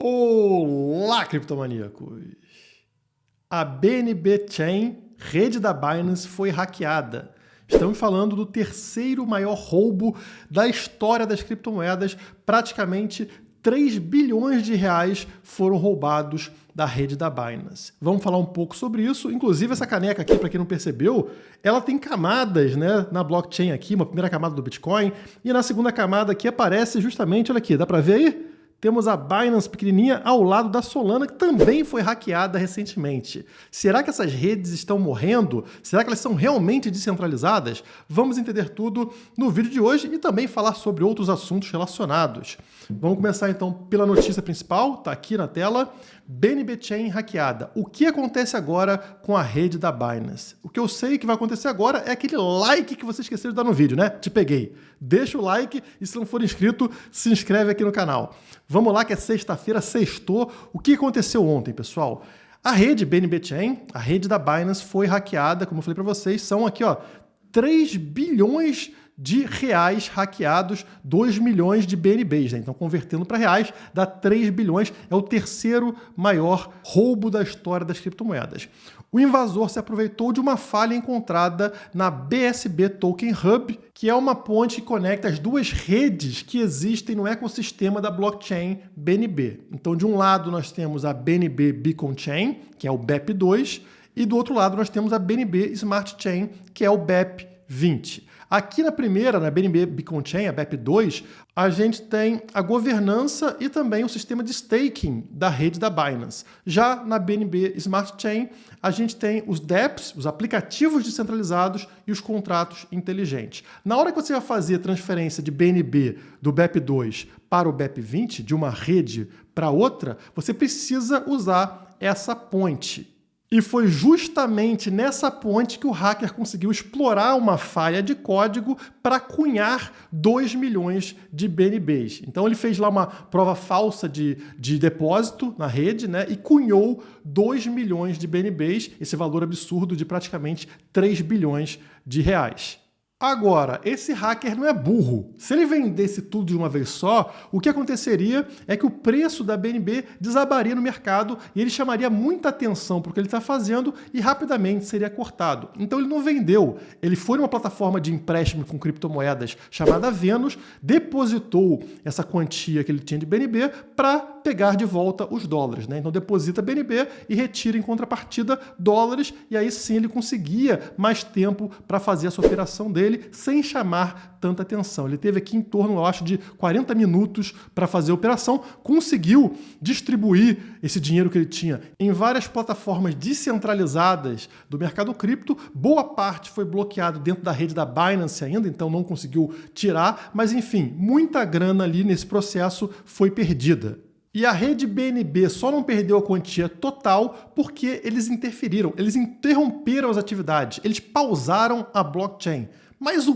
Olá, criptomaníacos! A BNB Chain, rede da Binance, foi hackeada. Estamos falando do terceiro maior roubo da história das criptomoedas. Praticamente 3 bilhões de reais foram roubados da rede da Binance. Vamos falar um pouco sobre isso. Inclusive, essa caneca aqui, para quem não percebeu, ela tem camadas, né, na blockchain aqui, uma primeira camada do Bitcoin, e na segunda camada aqui aparece justamente, olha aqui, dá para ver aí? Temos a Binance pequenininha ao lado da Solana, que também foi hackeada recentemente. Será que essas redes estão morrendo? Será que elas são realmente descentralizadas? Vamos entender tudo no vídeo de hoje e também falar sobre outros assuntos relacionados. Vamos começar então pela notícia principal, está aqui na tela. BNB Chain hackeada. O que acontece agora com a rede da Binance? O que eu sei que vai acontecer agora é aquele like que você esqueceu de dar no vídeo, né? Te peguei. Deixa o like e se não for inscrito, se inscreve aqui no canal. Vamos lá que é sexta-feira, sextou. O que aconteceu ontem, pessoal? A rede BNB Chain, a rede da Binance, foi hackeada, como eu falei para vocês, são aqui, ó, 3 bilhões de reais hackeados, 2 milhões de BNBs, né? Então, convertendo para reais, dá 3 bilhões, é o terceiro maior roubo da história das criptomoedas. O invasor se aproveitou de uma falha encontrada na BSB Token Hub, que é uma ponte que conecta as duas redes que existem no ecossistema da blockchain BNB. Então, de um lado, nós temos a BNB Beacon Chain, que é o BEP2, e do outro lado, nós temos a BNB Smart Chain, que é o BEP20. Aqui na primeira, na BNB Beacon Chain, a BEP2, a gente tem a governança e também o sistema de staking da rede da Binance. Já na BNB Smart Chain, a gente tem os dApps, os aplicativos descentralizados e os contratos inteligentes. Na hora que você vai fazer a transferência de BNB do BEP2 para o BEP20, de uma rede para outra, você precisa usar essa ponte. E foi justamente nessa ponte que o hacker conseguiu explorar uma falha de código para cunhar 2 milhões de BNBs. Então ele fez lá uma prova falsa de depósito na rede, né, e cunhou 2 milhões de BNBs, esse valor absurdo de praticamente 3 bilhões de reais. Agora, esse hacker não é burro. Se ele vendesse tudo de uma vez só, o que aconteceria é que o preço da BNB desabaria no mercado e ele chamaria muita atenção para o que ele está fazendo e rapidamente seria cortado. Então ele não vendeu. Ele foi numa plataforma de empréstimo com criptomoedas chamada Venus, depositou essa quantia que ele tinha de BNB para pegar de volta os dólares, né? Então deposita BNB e retira em contrapartida dólares e aí sim ele conseguia mais tempo para fazer essa operação dele sem chamar tanta atenção. Ele teve aqui em torno, eu acho, de 40 minutos para fazer a operação, conseguiu distribuir esse dinheiro que ele tinha em várias plataformas descentralizadas do mercado cripto. Boa parte foi bloqueado dentro da rede da Binance ainda, então não conseguiu tirar, mas enfim, muita grana ali nesse processo foi perdida. E a rede BNB só não perdeu a quantia total porque eles interferiram, eles interromperam as atividades, eles pausaram a blockchain. Mas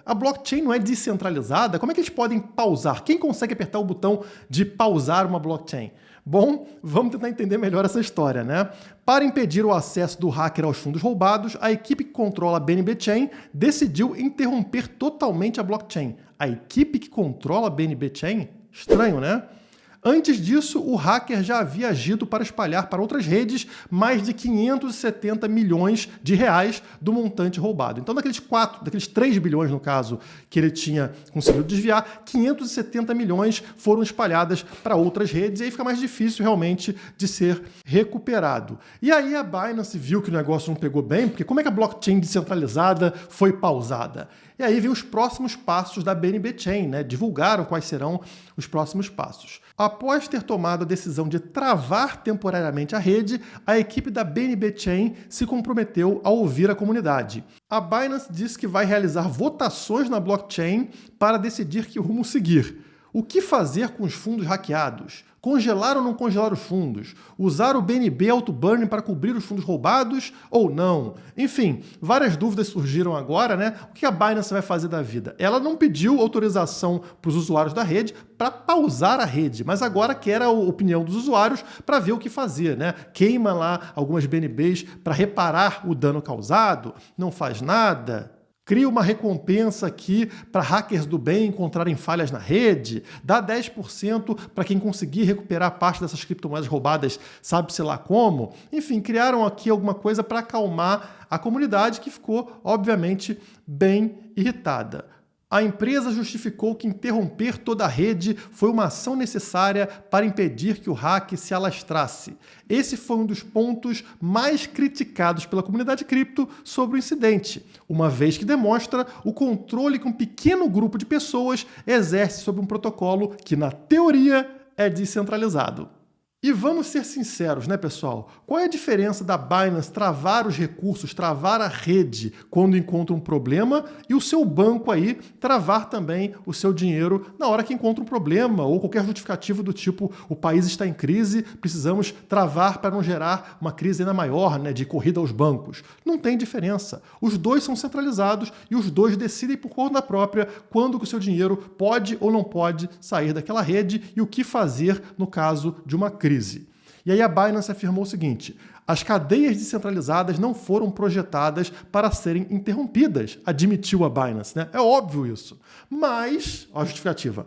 a blockchain não é descentralizada? Como é que eles podem pausar? Quem consegue apertar o botão de pausar uma blockchain? Bom, vamos tentar entender melhor essa história, né? Para impedir o acesso do hacker aos fundos roubados, a equipe que controla a BNB Chain decidiu interromper totalmente a blockchain. A equipe que controla a BNB Chain? Estranho, né? Antes disso, o hacker já havia agido para espalhar para outras redes mais de 570 milhões de reais do montante roubado. Então, daqueles 3 bilhões, no caso, que ele tinha conseguido desviar, 570 milhões foram espalhadas para outras redes e aí fica mais difícil realmente de ser recuperado. E aí a Binance viu que o negócio não pegou bem, porque como é que a blockchain descentralizada foi pausada? E aí vem os próximos passos da BNB Chain, né? Divulgaram quais serão os próximos passos. Após ter tomado a decisão de travar temporariamente a rede, a equipe da BNB Chain se comprometeu a ouvir a comunidade. A Binance disse que vai realizar votações na blockchain para decidir que rumo seguir. O que fazer com os fundos hackeados? Congelar ou não congelar os fundos? Usar o BNB Auto-Burning para cobrir os fundos roubados ou não? Enfim, várias dúvidas surgiram agora, né? O que a Binance vai fazer da vida? Ela não pediu autorização para os usuários da rede para pausar a rede, mas agora quer a opinião dos usuários para ver o que fazer, né? Queima lá algumas BNBs para reparar o dano causado? Não faz nada? cria uma recompensa aqui para hackers do bem encontrarem falhas na rede, dá 10% para quem conseguir recuperar parte dessas criptomoedas roubadas, sabe-se lá como. Enfim, criaram aqui alguma coisa para acalmar a comunidade que ficou, obviamente, bem irritada. A empresa justificou que interromper toda a rede foi uma ação necessária para impedir que o hack se alastrasse. Esse foi um dos pontos mais criticados pela comunidade cripto sobre o incidente, uma vez que demonstra o controle que um pequeno grupo de pessoas exerce sobre um protocolo que, na teoria, é descentralizado. E vamos ser sinceros, né, pessoal? Qual é a diferença da Binance travar os recursos, travar a rede quando encontra um problema e o seu banco aí travar também o seu dinheiro na hora que encontra um problema ou qualquer justificativo do tipo o país está em crise, precisamos travar para não gerar uma crise ainda maior, né, de corrida aos bancos? Não tem diferença. Os dois são centralizados e os dois decidem por conta própria quando que o seu dinheiro pode ou não pode sair daquela rede e o que fazer no caso de uma crise. E aí a Binance afirmou o seguinte: as cadeias descentralizadas não foram projetadas para serem interrompidas, admitiu a Binance, né? É óbvio isso. Mas, a justificativa,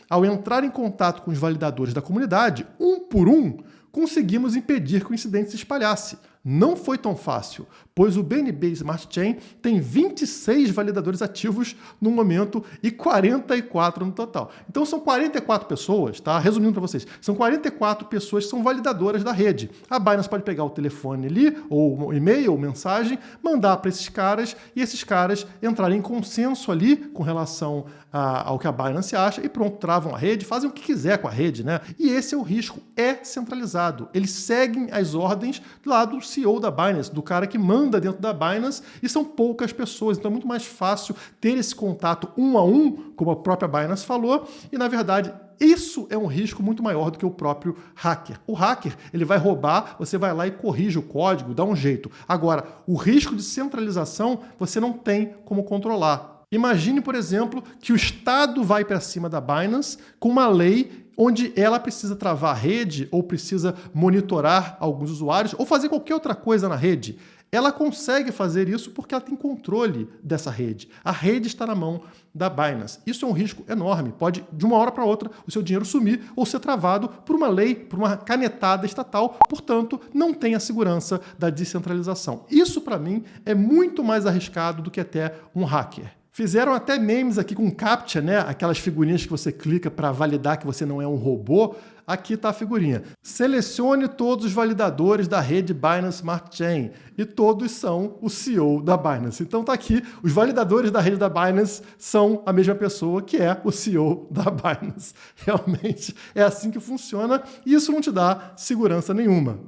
ao entrar em contato com os validadores da comunidade, um por um, conseguimos impedir que o incidente se espalhasse. Não foi tão fácil, pois o BNB Smart Chain tem 26 validadores ativos no momento e 44 no total. Então são 44 pessoas, tá? Resumindo para vocês, são 44 pessoas que são validadoras da rede. A Binance pode pegar o telefone ali, ou um e-mail, ou mensagem, mandar para esses caras e esses caras entrarem em consenso ali com relação ao que a Binance acha e pronto, travam a rede, fazem o que quiser com a rede, né? E esse é o risco, é centralizado. Eles seguem as ordens lá do CEO da Binance, do cara que manda dentro da Binance, e são poucas pessoas, então é muito mais fácil ter esse contato um a um, como a própria Binance falou, e na verdade isso é um risco muito maior do que o próprio hacker. O hacker, ele vai roubar, você vai lá e corrige o código, dá um jeito. Agora, o risco de centralização você não tem como controlar. Imagine, por exemplo, que o Estado vai para cima da Binance com uma lei onde ela precisa travar a rede ou precisa monitorar alguns usuários ou fazer qualquer outra coisa na rede. Ela consegue fazer isso porque ela tem controle dessa rede. A rede está na mão da Binance. Isso é um risco enorme. Pode, de uma hora para outra, o seu dinheiro sumir ou ser travado por uma lei, por uma canetada estatal. Portanto, não tem a segurança da descentralização. Isso, para mim, é muito mais arriscado do que até um hacker. Fizeram até memes aqui com CAPTCHA, né? Aquelas figurinhas que você clica para validar que você não é um robô. Aqui está a figurinha. Selecione todos os validadores da rede Binance Smart Chain. E todos são o CEO da Binance. Então está aqui, os validadores da rede da Binance são a mesma pessoa que é o CEO da Binance. Realmente é assim que funciona e isso não te dá segurança nenhuma.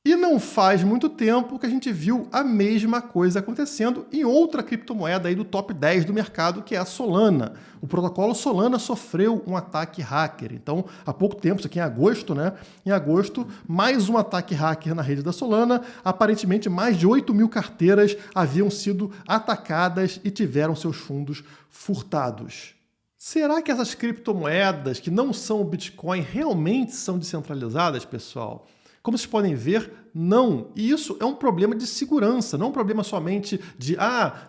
E não faz muito tempo que a gente viu a mesma coisa acontecendo em outra criptomoeda aí do top 10 do mercado, que é a Solana. O protocolo Solana sofreu um ataque hacker. Então, há pouco tempo, isso aqui em agosto, né? Em agosto, mais um ataque hacker na rede da Solana. Aparentemente, mais de 8 mil carteiras haviam sido atacadas e tiveram seus fundos furtados. Será que essas criptomoedas que não são o Bitcoin realmente são descentralizadas, pessoal? Como vocês podem ver, não. E isso é um problema de segurança, não é um problema somente de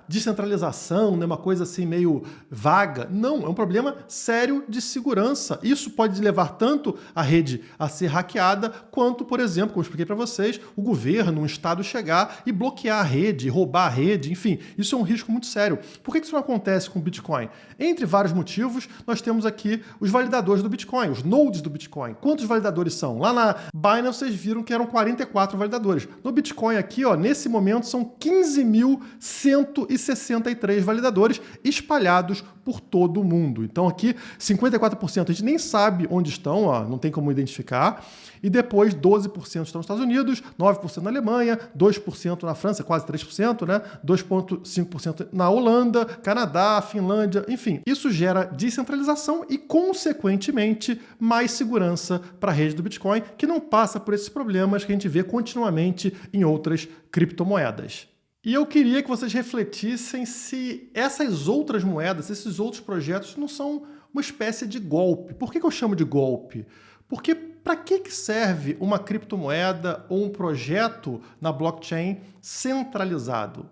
descentralização, né, uma coisa assim meio vaga. Não, é um problema sério de segurança. Isso pode levar tanto a rede a ser hackeada, quanto, por exemplo, como eu expliquei para vocês, o governo, um estado chegar e bloquear a rede, roubar a rede, enfim. Isso é um risco muito sério. Por que isso não acontece com o Bitcoin? Entre vários motivos, nós temos aqui os validadores do Bitcoin, os nodes do Bitcoin. Quantos validadores são? Lá na Binance vocês viram que eram 44 validadores. No Bitcoin aqui, ó, nesse momento, são 15.163 validadores espalhados por todo o mundo. Então aqui, 54% a gente nem sabe onde estão, ó, não tem como identificar. E depois, 12% estão nos Estados Unidos, 9% na Alemanha, 2% na França, quase 3%, né? 2,5% na Holanda, Canadá, Finlândia, enfim. Isso gera descentralização e, consequentemente, mais segurança para a rede do Bitcoin, que não passa por esses problemas que a gente vê continuamente em outras criptomoedas. E eu queria que vocês refletissem se essas outras moedas, esses outros projetos não são uma espécie de golpe. Por que eu chamo de golpe? Porque para que serve uma criptomoeda ou um projeto na blockchain centralizado?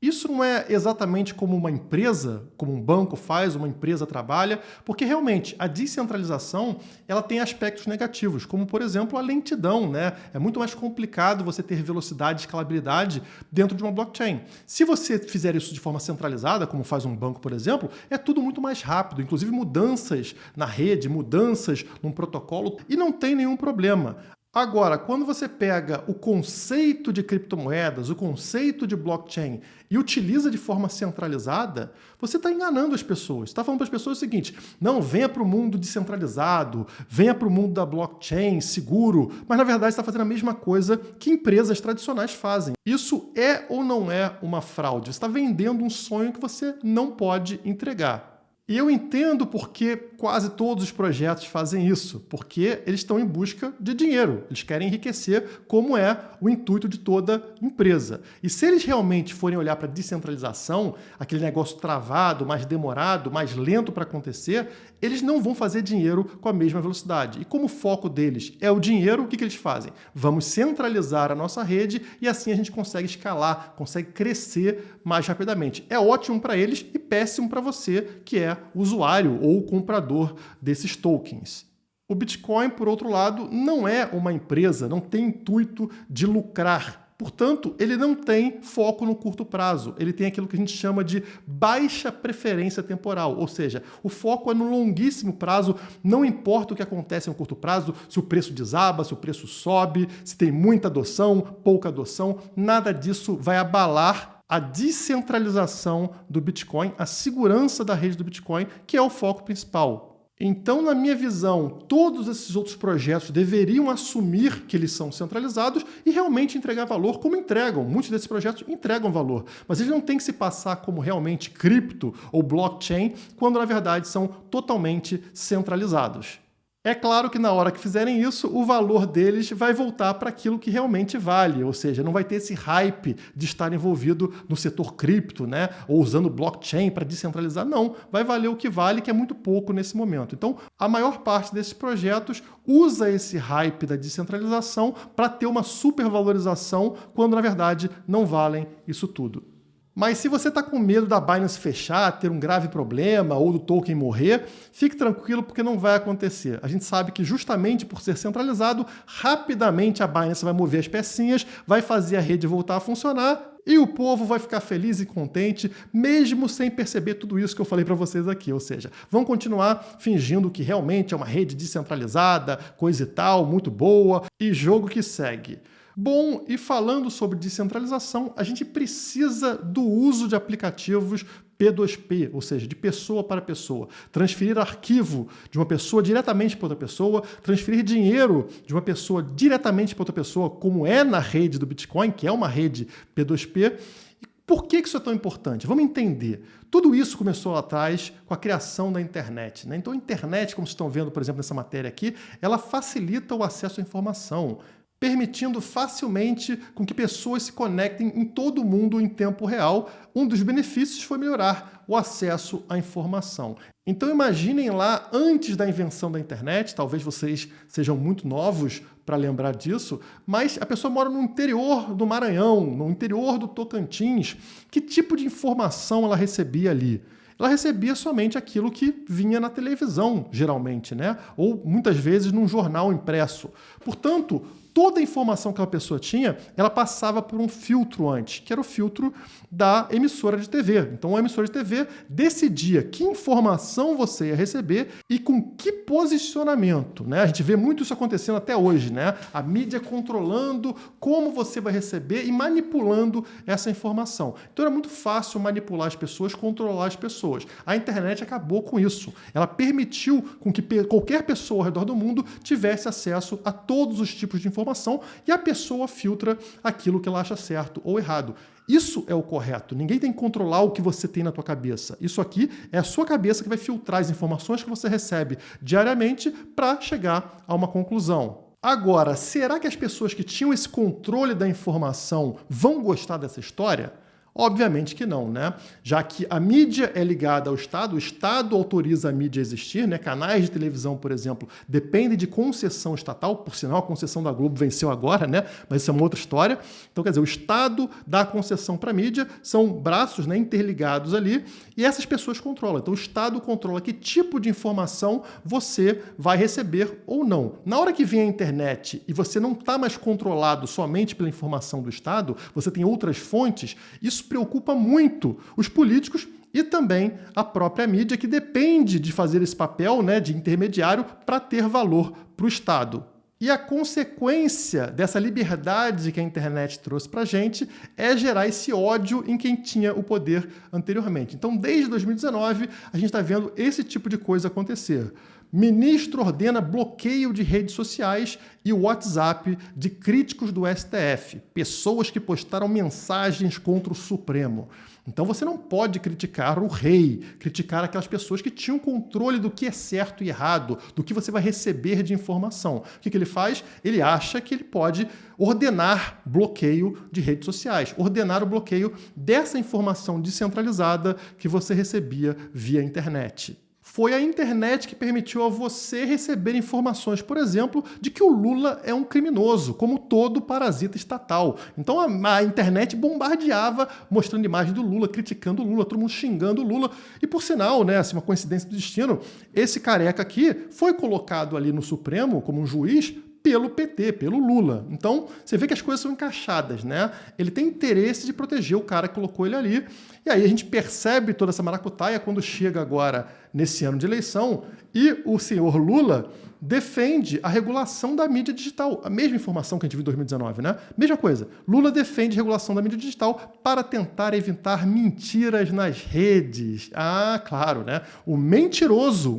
Isso não é exatamente como uma empresa, como um banco faz, uma empresa trabalha, porque realmente a descentralização ela tem aspectos negativos, como por exemplo a lentidão, né? É muito mais complicado você ter velocidade e escalabilidade dentro de uma blockchain. Se você fizer isso de forma centralizada, como faz um banco, por exemplo, é tudo muito mais rápido, inclusive mudanças na rede, mudanças num protocolo, e não tem nenhum problema. Agora, quando você pega o conceito de criptomoedas, o conceito de blockchain e utiliza de forma centralizada, você está enganando as pessoas. Está falando para as pessoas o seguinte: não, venha para o mundo descentralizado, venha para o mundo da blockchain, seguro, mas na verdade está fazendo a mesma coisa que empresas tradicionais fazem. Isso é ou não é uma fraude? Você está vendendo um sonho que você não pode entregar. E eu entendo porque quase todos os projetos fazem isso, porque eles estão em busca de dinheiro, eles querem enriquecer, como é o intuito de toda empresa. E se eles realmente forem olhar para a descentralização, aquele negócio travado, mais demorado, mais lento para acontecer, eles não vão fazer dinheiro com a mesma velocidade. E como o foco deles é o dinheiro, o que eles fazem? Vamos centralizar a nossa rede e assim a gente consegue escalar, consegue crescer mais rapidamente. É ótimo para eles e péssimo para você, que é o usuário ou o comprador desses tokens. O Bitcoin, por outro lado, não é uma empresa, não tem intuito de lucrar. Portanto, ele não tem foco no curto prazo. Ele tem aquilo que a gente chama de baixa preferência temporal. Ou seja, o foco é no longuíssimo prazo, não importa o que acontece no curto prazo, se o preço desaba, se o preço sobe, se tem muita adoção, pouca adoção, nada disso vai abalar a descentralização do Bitcoin, a segurança da rede do Bitcoin, que é o foco principal. Então, na minha visão, todos esses outros projetos deveriam assumir que eles são centralizados e realmente entregar valor como entregam. Muitos desses projetos entregam valor, mas eles não têm que se passar como realmente cripto ou blockchain, quando na verdade são totalmente centralizados. É claro que na hora que fizerem isso, o valor deles vai voltar para aquilo que realmente vale, ou seja, não vai ter esse hype de estar envolvido no setor cripto, né? Ou usando blockchain para descentralizar. Não, vai valer o que vale, que é muito pouco nesse momento. Então, a maior parte desses projetos usa esse hype da descentralização para ter uma supervalorização, quando na verdade não valem isso tudo. Mas se você está com medo da Binance fechar, ter um grave problema ou do token morrer, fique tranquilo porque não vai acontecer. A gente sabe que justamente por ser centralizado, rapidamente a Binance vai mover as pecinhas, vai fazer a rede voltar a funcionar e o povo vai ficar feliz e contente, mesmo sem perceber tudo isso que eu falei para vocês aqui. Ou seja, vão continuar fingindo que realmente é uma rede descentralizada, coisa e tal, muito boa, e jogo que segue. Bom, e falando sobre descentralização, a gente precisa do uso de aplicativos P2P, ou seja, de pessoa para pessoa. Transferir arquivo de uma pessoa diretamente para outra pessoa, transferir dinheiro de uma pessoa diretamente para outra pessoa, como é na rede do Bitcoin, que é uma rede P2P. E por que isso é tão importante? Vamos entender. Tudo isso começou lá atrás com a criação da internet, né? Então a internet, como vocês estão vendo, por exemplo, nessa matéria aqui, ela facilita o acesso à informação, permitindo facilmente com que pessoas se conectem em todo o mundo em tempo real. Um dos benefícios foi melhorar o acesso à informação. Então imaginem lá, antes da invenção da internet, talvez vocês sejam muito novos para lembrar disso, mas a pessoa mora no interior do Maranhão, no interior do Tocantins. Que tipo de informação ela recebia ali? Ela recebia somente aquilo que vinha na televisão, geralmente, né? Ou muitas vezes num jornal impresso. Portanto, toda a informação que aquela pessoa tinha, ela passava por um filtro antes, que era o filtro da emissora de TV. Então, a emissora de TV decidia que informação você ia receber e com que posicionamento, né? A gente vê muito isso acontecendo até hoje, né? A mídia controlando como você vai receber e manipulando essa informação. Então, era muito fácil manipular as pessoas, controlar as pessoas. A internet acabou com isso. Ela permitiu com que qualquer pessoa ao redor do mundo tivesse acesso a todos os tipos de informação e a pessoa filtra aquilo que ela acha certo ou errado. Isso é o correto. Ninguém tem que controlar o que você tem na tua cabeça. Isso aqui é a sua cabeça que vai filtrar as informações que você recebe diariamente para chegar a uma conclusão. Agora, será que as pessoas que tinham esse controle da informação vão gostar dessa história? Obviamente que não, né? Já que a mídia é ligada ao Estado, o Estado autoriza a mídia a existir, né? Canais de televisão, por exemplo, dependem de concessão estatal, por sinal, a concessão da Globo venceu agora, né? Mas isso é uma outra história. Então, quer dizer, o Estado dá a concessão para a mídia, são braços, né, interligados ali, e essas pessoas controlam. Então, o Estado controla que tipo de informação você vai receber ou não. Na hora que vem a internet e você não está mais controlado somente pela informação do Estado, você tem outras fontes, isso preocupa muito os políticos e também a própria mídia, que depende de fazer esse papel, né, de intermediário para ter valor para o Estado. E a consequência dessa liberdade que a internet trouxe para a gente é gerar esse ódio em quem tinha o poder anteriormente. Então, desde 2019, a gente está vendo esse tipo de coisa acontecer. Ministro ordena bloqueio de redes sociais e o WhatsApp de críticos do STF, pessoas que postaram mensagens contra o Supremo. Então você não pode criticar o rei, criticar aquelas pessoas que tinham controle do que é certo e errado, do que você vai receber de informação. O que ele faz? Ele acha que ele pode ordenar bloqueio de redes sociais, ordenar o bloqueio dessa informação descentralizada que você recebia via internet. Foi a internet que permitiu a você receber informações, por exemplo, de que o Lula é um criminoso, como todo parasita estatal. Então a internet bombardeava, mostrando imagens do Lula, criticando o Lula, todo mundo xingando o Lula. E por sinal, né, assim, uma coincidência do destino, esse careca aqui foi colocado ali no Supremo como um juiz pelo PT, pelo Lula. Então, você vê que as coisas são encaixadas, né? Ele tem interesse de proteger o cara que colocou ele ali. E aí a gente percebe toda essa maracutaia quando chega agora nesse ano de eleição e o senhor Lula defende a regulação da mídia digital. A mesma informação que a gente viu em 2019, né? Mesma coisa. Lula defende regulação da mídia digital para tentar evitar mentiras nas redes. Ah, claro, né? Um mentiroso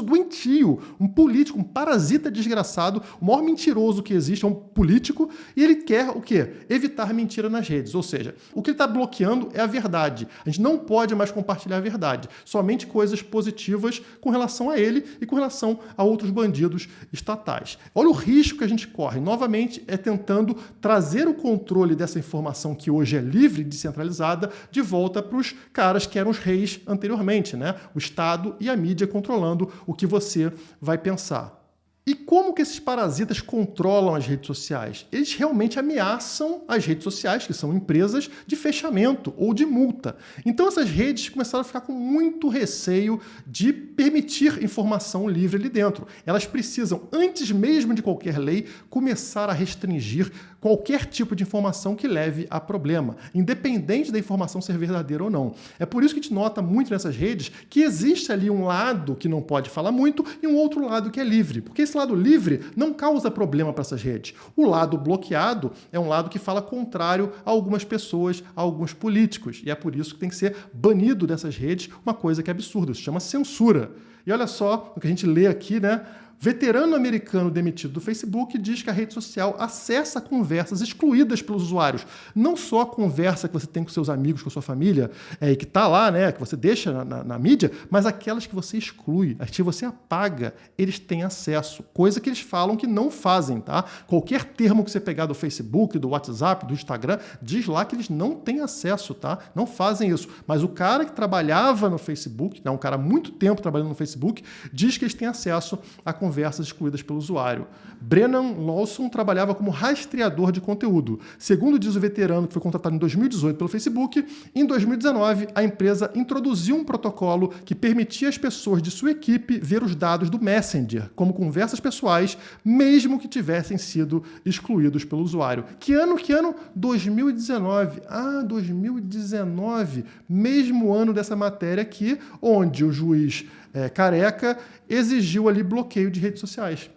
doentio, um político, um parasita desgraçado, o maior mentiroso que existe é um político e ele quer o quê? Evitar mentira nas redes. Ou seja, o que ele está bloqueando é a verdade. A gente não pode mais compartilhar a verdade. Somente coisas positivas com relação a ele e com relação a outros bandidos estatais. Olha o risco que a gente corre. Novamente, é tentando trazer o controle dessa informação que hoje é livre e descentralizada de volta para os caras que eram os reis anteriormente, né? O Estado e a mídia controlando o que você vai pensar. E como que esses parasitas controlam as redes sociais? Eles realmente ameaçam as redes sociais, que são empresas, de fechamento ou de multa. Então essas redes começaram a ficar com muito receio de permitir informação livre ali dentro. Elas precisam, antes mesmo de qualquer lei, começar a restringir qualquer tipo de informação que leve a problema, independente da informação ser verdadeira ou não. É por isso que a gente nota muito nessas redes que existe ali um lado que não pode falar muito e um outro lado que é livre, porque esse lado livre não causa problema para essas redes. O lado bloqueado é um lado que fala contrário a algumas pessoas, a alguns políticos, e é por isso que tem que ser banido dessas redes, uma coisa que é absurda, isso se chama censura. E olha só o que a gente lê aqui, né? Veterano americano demitido do Facebook diz que a rede social acessa conversas excluídas pelos usuários. Não só a conversa que você tem com seus amigos, com a sua família, e que está lá, né, que você deixa na mídia, mas aquelas que você exclui, as que você apaga, eles têm acesso. Coisa que eles falam que não fazem, tá? Qualquer termo que você pegar do Facebook, do WhatsApp, do Instagram, diz lá que eles não têm acesso, tá? Não fazem isso. Mas o cara que trabalhava no Facebook, né, um cara há muito tempo trabalhando no Facebook, diz que eles têm acesso a conversas excluídas pelo usuário. Brennan Lawson trabalhava como rastreador de conteúdo. Segundo diz o veterano que foi contratado em 2018 pelo Facebook, em 2019 a empresa introduziu um protocolo que permitia às pessoas de sua equipe ver os dados do Messenger como conversas pessoais, mesmo que tivessem sido excluídos pelo usuário. Que ano? 2019. 2019. Mesmo ano dessa matéria aqui, onde o juiz careca exigiu ali bloqueio de redes sociais.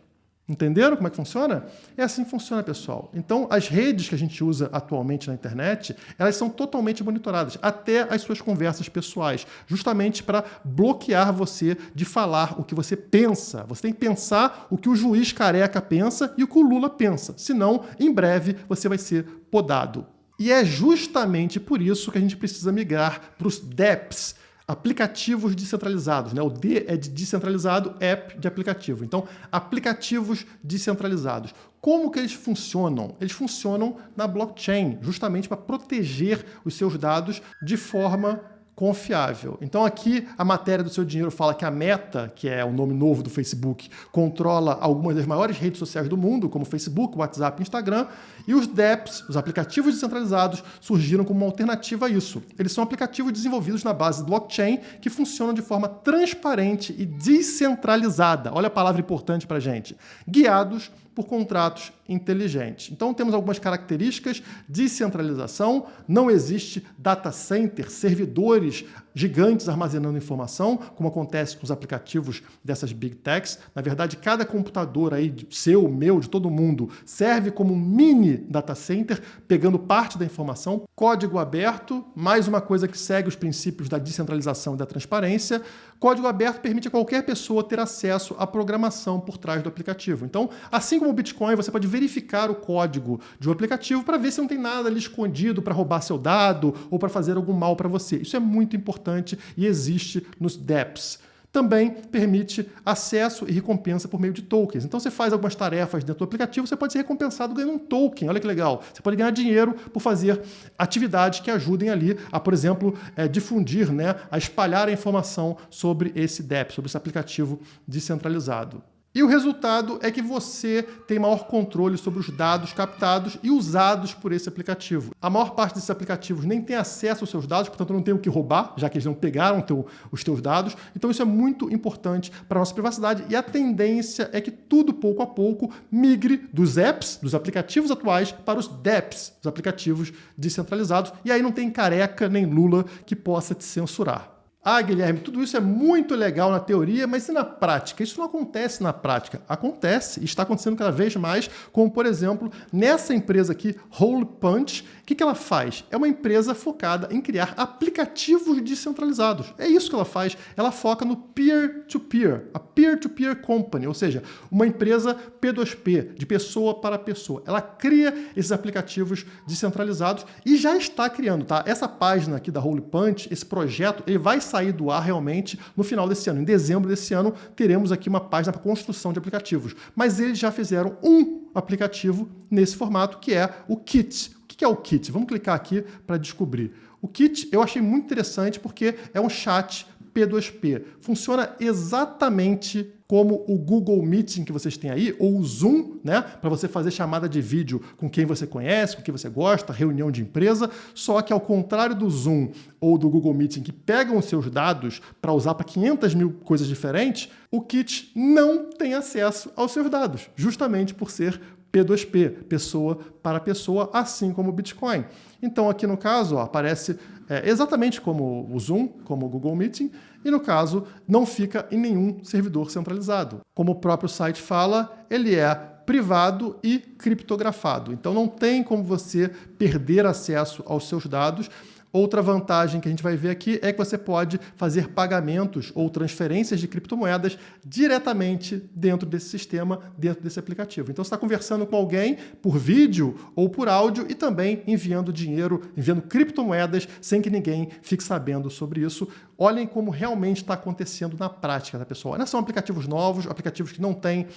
Entenderam como é que funciona? É assim que funciona, pessoal. Então, as redes que a gente usa atualmente na internet, elas são totalmente monitoradas, até as suas conversas pessoais, justamente para bloquear você de falar o que você pensa. Você tem que pensar o que o juiz careca pensa e o que o Lula pensa. Senão, em breve, você vai ser podado. E é justamente por isso que a gente precisa migrar para os DApps, aplicativos descentralizados, né? O D é de descentralizado, app de aplicativo. Então, aplicativos descentralizados. Como que eles funcionam? Eles funcionam na blockchain, justamente para proteger os seus dados de forma confiável. Então aqui a matéria do Seu Dinheiro fala que a Meta, que é o nome novo do Facebook, controla algumas das maiores redes sociais do mundo, como Facebook, WhatsApp e Instagram, e os dApps, os aplicativos descentralizados, surgiram como uma alternativa a isso. Eles são aplicativos desenvolvidos na base blockchain que funcionam de forma transparente e descentralizada. Olha a palavra importante para a gente. Guiados por contratos inteligentes. Então temos algumas características: descentralização, não existe data center, servidores gigantes armazenando informação, como acontece com os aplicativos dessas big techs. Na verdade, cada computador aí, seu, meu, de todo mundo, serve como um mini data center, pegando parte da informação. Código aberto, mais uma coisa que segue os princípios da descentralização e da transparência. Código aberto permite a qualquer pessoa ter acesso à programação por trás do aplicativo. Então, assim como o Bitcoin, você pode verificar o código de um aplicativo para ver se não tem nada ali escondido para roubar seu dado ou para fazer algum mal para você. Isso é muito importante e existe nos dApps. Também permite acesso e recompensa por meio de tokens. Então você faz algumas tarefas dentro do aplicativo, você pode ser recompensado ganhando um token. Olha que legal. Você pode ganhar dinheiro por fazer atividades que ajudem ali a, por exemplo, difundir, né, a espalhar a informação sobre esse dApp, sobre esse aplicativo descentralizado. E o resultado é que você tem maior controle sobre os dados captados e usados por esse aplicativo. A maior parte desses aplicativos nem tem acesso aos seus dados, portanto não tem o que roubar, já que eles não pegaram os teus dados. Então isso é muito importante para a nossa privacidade e a tendência é que tudo, pouco a pouco, migre dos apps, dos aplicativos atuais, para os dApps, os aplicativos descentralizados. E aí não tem careca nem Lula que possa te censurar. Ah, Guilherme, tudo isso é muito legal na teoria, mas e na prática? Isso não acontece na prática. Acontece e está acontecendo cada vez mais, como, por exemplo, nessa empresa aqui, Hole Punch. O que ela faz? É uma empresa focada em criar aplicativos descentralizados. É isso que ela faz. Ela foca no peer-to-peer, a peer-to-peer company, ou seja, uma empresa P2P, de pessoa para pessoa. Ela cria esses aplicativos descentralizados e já está criando, tá? Essa página aqui da Hole Punch, esse projeto, ele vai sair do ar realmente no final desse ano. Em dezembro desse ano, teremos aqui uma página para construção de aplicativos. Mas eles já fizeram um aplicativo nesse formato, que é o Kit. O que é o Kit? Vamos clicar aqui para descobrir. O Kit eu achei muito interessante porque é um chat P2P. Funciona exatamente como o Google Meeting que vocês têm aí, ou o Zoom, né, para você fazer chamada de vídeo com quem você conhece, com quem você gosta, reunião de empresa, só que ao contrário do Zoom ou do Google Meeting, que pegam os seus dados para usar para 500 mil coisas diferentes, o Kit não tem acesso aos seus dados, justamente por ser P2P, pessoa para pessoa, assim como o Bitcoin. Então aqui no caso, ó, aparece exatamente como o Zoom, como o Google Meeting, e no caso não fica em nenhum servidor centralizado. Como o próprio site fala, ele é privado e criptografado. Então não tem como você perder acesso aos seus dados. Outra vantagem que a gente vai ver aqui é que você pode fazer pagamentos ou transferências de criptomoedas diretamente dentro desse sistema, dentro desse aplicativo. Então você está conversando com alguém por vídeo ou por áudio e também enviando dinheiro, enviando criptomoedas sem que ninguém fique sabendo sobre isso. Olhem como realmente está acontecendo na prática, tá, pessoal? Não são aplicativos novos, aplicativos que não têm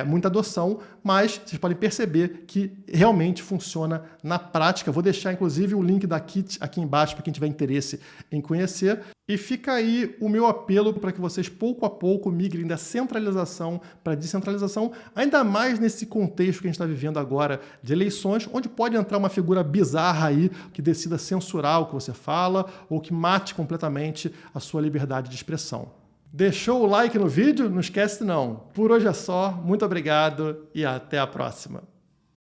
muita adoção, mas vocês podem perceber que realmente funciona na prática. Vou deixar, inclusive, o link da Kit aqui embaixo para quem tiver interesse em conhecer. E fica aí o meu apelo para que vocês, pouco a pouco, migrem da centralização para a descentralização, ainda mais nesse contexto que a gente está vivendo agora de eleições, onde pode entrar uma figura bizarra aí que decida censurar o que você fala ou que mate completamente a sua liberdade de expressão. Deixou o like no vídeo? Não esquece não. Por hoje é só, muito obrigado e até a próxima.